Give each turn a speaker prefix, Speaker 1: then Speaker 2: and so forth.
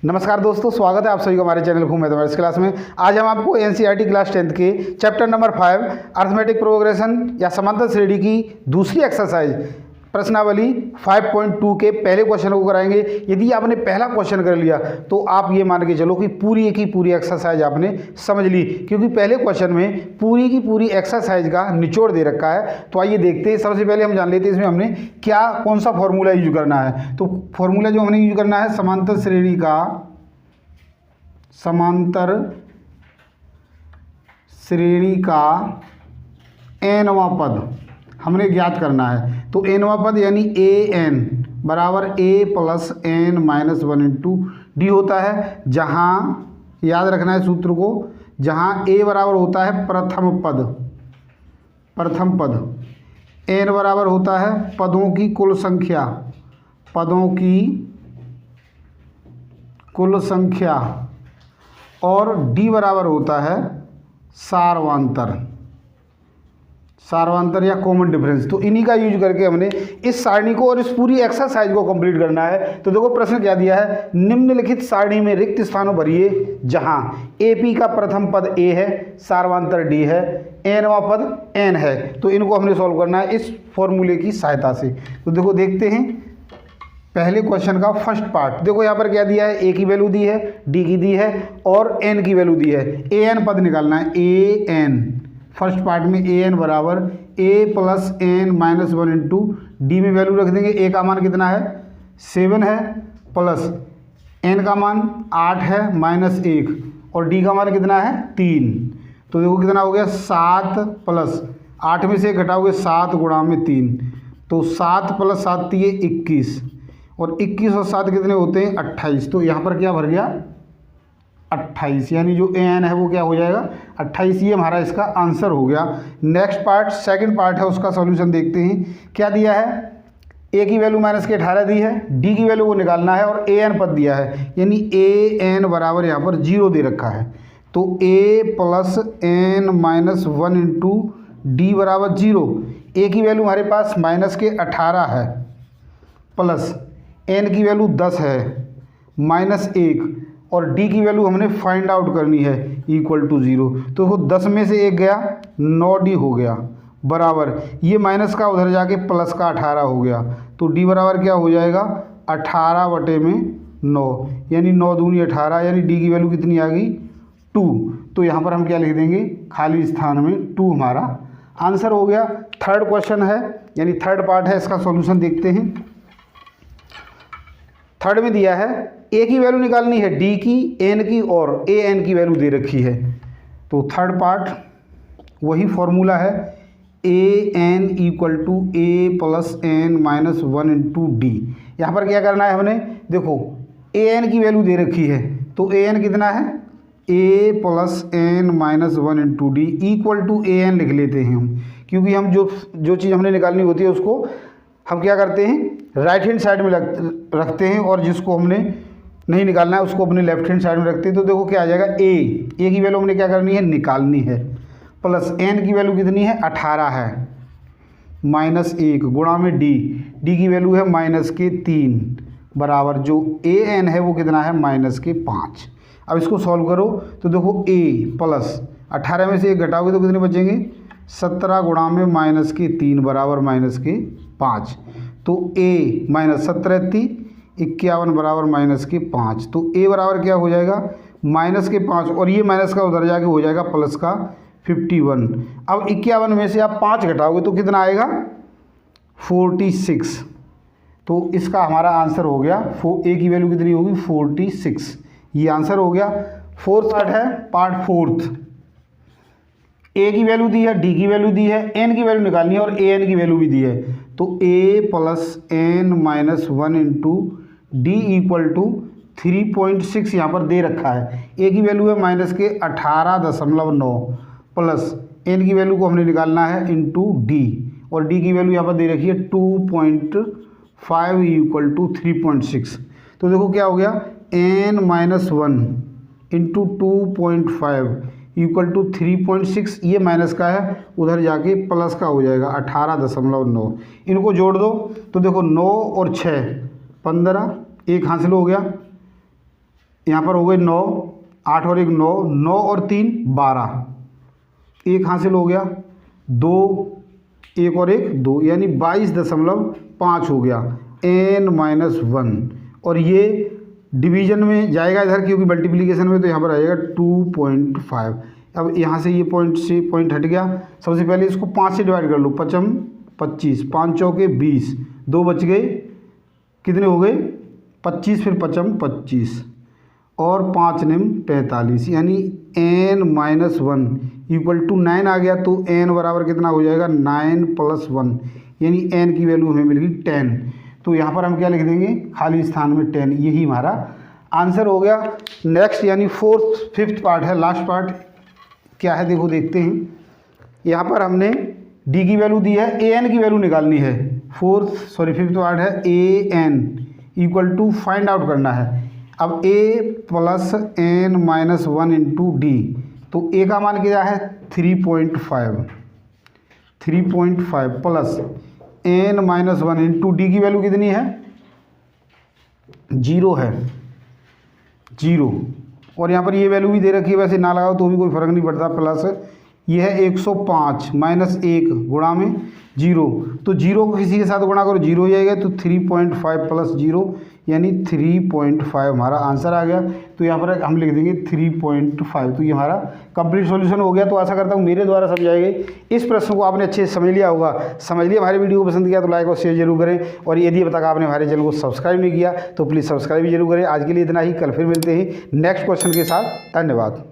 Speaker 1: नमस्कार दोस्तों, स्वागत है आप सभी को हमारे चैनल घूम मैथमेटिक्स क्लास में। आज हम आपको एनसीईआरटी क्लास 10th के चैप्टर नंबर 5 अरिथमेटिक प्रोग्रेशन या समांतर श्रेणी की दूसरी एक्सरसाइज प्रश्नावली 5.2 के पहले क्वेश्चन को कराएंगे। यदि आपने पहला क्वेश्चन कर लिया तो आप ये मान के चलो कि पूरी की पूरी एक्सरसाइज आपने समझ ली, क्योंकि पहले क्वेश्चन में पूरी की पूरी एक्सरसाइज का निचोड़ दे रखा है। तो आइए देखते हैं। सबसे पहले हम जान लेते हैं इसमें हमने कौन सा फॉर्मूला यूज करना है। तो फॉर्मूला जो हमने यूज करना है, समांतर श्रेणी का एनवां पद हमने ज्ञात करना है। तो एनवां पद यानी ए एन बराबर A plus N minus 1 into D होता है, जहाँ याद रखना है सूत्र को, जहाँ ए बराबर होता है प्रथम पद, एन बराबर होता है पदों की कुल संख्या और डी बराबर होता है सारवांतर या कॉमन डिफरेंस। तो इन्हीं का यूज करके हमने इस सारणी को और इस पूरी एक्सरसाइज को कंप्लीट करना है। तो देखो प्रश्न क्या दिया है, निम्नलिखित सारणी में रिक्त स्थानों भरिए जहां एपी का प्रथम पद ए है, सारवांतर डी है, एनवां पद एन है। तो इनको हमने सॉल्व करना है इस फॉर्मूले की सहायता से। तो देखो देखते हैं पहले क्वेश्चन का फर्स्ट पार्ट। देखो यहाँ पर क्या दिया है, ए की वैल्यू दी है, डी की दी है और एन की वैल्यू दी है। ए एन पद निकालना है, ए एन फर्स्ट पार्ट में ए एन बराबर A plus N minus 1 into D में वैल्यू रख देंगे। ए का मान कितना है 7 है, प्लस एन का मान 8 है माइनस 1 और डी का मान कितना है 3। तो देखो कितना हो गया 7 प्लस 8 में से घटाओगे 7 गुणा में 3, तो 7 प्लस 7 ये 21 और 21 और 7 कितने होते हैं 28। तो यहाँ पर क्या भर गया 28, यानी जो ए एन है वो क्या हो जाएगा 28। ये हमारा इसका आंसर हो गया। नेक्स्ट पार्ट सेकंड पार्ट है, उसका सॉल्यूशन देखते हैं। क्या दिया है, ए की वैल्यू माइनस के 18 दी है, डी की वैल्यू को निकालना है और ए एन पद दिया है, यानी ए एन बराबर यहाँ पर 0 दे रखा है। तो a plus N minus 1 into d बराबर 0। ए की वैल्यू हमारे पास माइनस के 18 है, प्लस एन की वैल्यू 10 है माइनस 1 और डी की वैल्यू हमने फाइंड आउट करनी है इक्वल टू 0। तो वो 10 में से 1 गया 9 डी हो गया बराबर, ये माइनस का उधर जाके प्लस का 18 हो गया। तो डी बराबर क्या हो जाएगा 18/9, यानी 9 दूनी 18, यानी डी की वैल्यू कितनी आ गई 2। तो यहाँ पर हम क्या लिख देंगे, खाली स्थान में 2 हमारा आंसर हो गया। थर्ड क्वेश्चन है, यानी थर्ड पार्ट है, इसका सॉल्यूशन देखते हैं। थर्ड में दिया है ए की वैल्यू निकालनी है, डी की, एन की और ए एन की वैल्यू दे रखी है। तो थर्ड पार्ट वही फॉर्मूला है, a n equal to a plus N minus 1 into d. यहाँ पर क्या करना है हमने, देखो ए एन की वैल्यू दे रखी है, तो ए एन कितना है a plus N minus 1 into d equal to a n लिख लेते हैं हम, क्योंकि हम जो चीज़ हमने निकालनी होती है उसको हम क्या करते हैं राइट हैंड साइड में रखते हैं और जिसको हमने नहीं निकालना है उसको अपने लेफ्ट हैंड साइड में रखते हैं। तो देखो क्या आ जाएगा, ए की वैल्यू हमने क्या करनी है निकालनी है, प्लस एन की वैल्यू कितनी है 18 है माइनस 1 गुणा में डी की वैल्यू है माइनस के 3 बराबर जो ए एन है वो कितना है माइनस के 5। अब इसको सॉल्व करो तो देखो ए प्लस 18 में से 1 घटाओगे तो कितने बचेंगे 17 गुणा में माइनस के 3 बराबर माइनस के 5। तो ए माइनस 17 51 बराबर माइनस के 5। तो ए बराबर क्या हो जाएगा माइनस के 5 और ये माइनस का उधर जाके हो जाएगा प्लस का 51। अब 51 में से आप 5 घटाओगे तो कितना आएगा 46। तो इसका हमारा आंसर हो गया, ए की वैल्यू कितनी होगी 46। ये आंसर हो गया। फोर्थ पार्ट है, पार्ट फोर्थ। ए की वैल्यू दी है, डी की वैल्यू दी है, एन की वैल्यू निकालनी है और ए एन की वैल्यू भी दी है। तो a plus N minus 1 into d equal to 3.6 यहाँ पर दे रखा है। ए की वैल्यू है माइनस के 18.9 प्लस एन की वैल्यू को हमने निकालना है इंटू डी और डी की वैल्यू यहाँ पर दे रखी है 2.5 इक्वल टू 3.6। तो देखो क्या हो गया n minus 1 into 2.5 equal to 3.6। ये माइनस का है उधर जाके प्लस का हो जाएगा 18.9। इनको जोड़ दो तो देखो 9 और 6 15, एक हासिल हो गया यहाँ पर हो गए 9, 8 और 1 9, 9 और 3 12, 1 हासिल हो गया, 2 1 और 1 2, यानी 22.5 हो गया n-1। और ये डिवीजन में जाएगा इधर, क्योंकि मल्टीप्लिकेशन में, तो यहाँ पर आएगा 2.5। अब यहाँ से ये पॉइंट हट गया। सबसे पहले इसको 5 से डिवाइड कर लो, 5 25, 5 चौके 20, 2 बच गए, कितने हो गए 25, फिर 5 25 और 5 निम 45, यानी n-1 इक्वल टू 9 आ गया। तो n बराबर कितना हो जाएगा 9 + 1, यानी n की वैल्यू हमें मिल गई 10। तो यहाँ पर हम क्या लिख देंगे, खाली स्थान में 10, यही हमारा आंसर हो गया। नेक्स्ट यानी फिफ्थ पार्ट है, लास्ट पार्ट क्या है देखो, देखते हैं। यहाँ पर हमने d की वैल्यू दी है, an की वैल्यू निकालनी है। फिफ्थ पार्ट है an equal to find out करना है। अब a + n-1 इंटू डी, तो a का मान क्या है 3.5 प्लस n-1 इंटू डी की वैल्यू कितनी है 0 है, 0। और यहाँ पर ये वैल्यू भी दे रखी है, वैसे ना लगाओ तो भी कोई फ़र्क नहीं पड़ता। प्लस ये है 105 माइनस 1 गुणा में 0, तो 0 को किसी के साथ गुणा करो 0 हो जाएगा, तो 3.5 प्लस 0 यानी 3.5 हमारा आंसर आ गया। तो यहाँ पर हम लिख देंगे 3.5। तो ये हमारा कंप्लीट सॉल्यूशन हो गया। तो आशा करता हूँ मेरे द्वारा समझाए गए इस प्रश्न को आपने अच्छे से समझ लिया होगा। समझ लिया, हमारे वीडियो को पसंद किया तो लाइक और शेयर जरूर करें, और यदि अब तक आपने हमारे चैनल को सब्सक्राइब नहीं किया तो प्लीज़ सब्सक्राइब भी जरूर करें। आज के लिए इतना ही, कल फिर मिलते हैं नेक्स्ट क्वेश्चन के साथ। धन्यवाद।